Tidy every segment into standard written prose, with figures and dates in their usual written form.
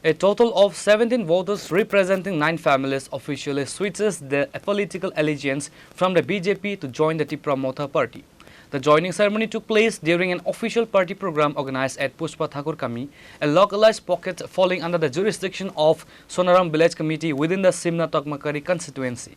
A total of 17 voters representing 9 families officially switches their political allegiance from the BJP to join the Tipra Motha Party. The joining ceremony took place during an official party program organized at Puspa Thakur Kami, a localized pocket falling under the jurisdiction of Sonaram Village Committee within the Simna Tokmakari constituency.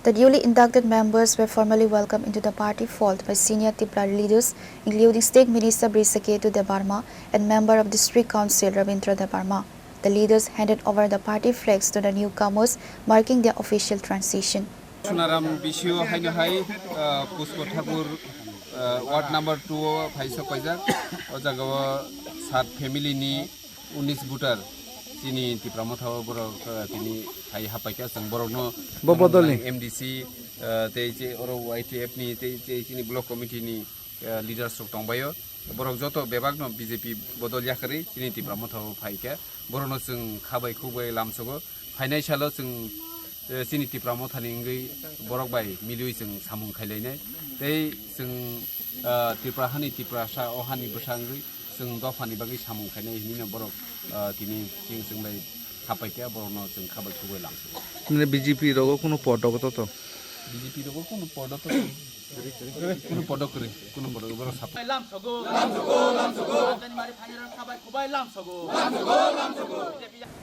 The newly inducted members were formally welcomed into the party fold by senior Tipra leaders, including State Minister Brishaketu MDC and member of District Council Ravindra MDC. The leaders handed over the party flags to the newcomers, marking their official transition. Sonaram Village Puspa Thakur Ward number 2 Paisa Paisa Ojagawa Sat family ni 19 butar Chini Tipra Motha Party Hai Hapaka Sang Borno MDC te oro YTF ni te Chini block committee ni leaders of Tongbayo Borok joto bebagno BJP bodol yakari Chini Tipra Motha Party Borno sung khabai khubai lamsogo financial sung Chini Tipra Motha ni ngai borok bai milui sung samung khailainai tei sung Tipra hani Tipra sha ohani bosangri sung dofani bagi samung khainai hini borok tini ching sung bai hapai ke borno sung khabai khubai lamsogo মানে BJP রগো কোনো পদগত তো BJP রগো কোনো পদত কোনো পদক করে কোনো পদক বড় support lamsogo tani mari phanyara khabai khubai lamsogo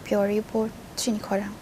Pure report, Chini Khorang.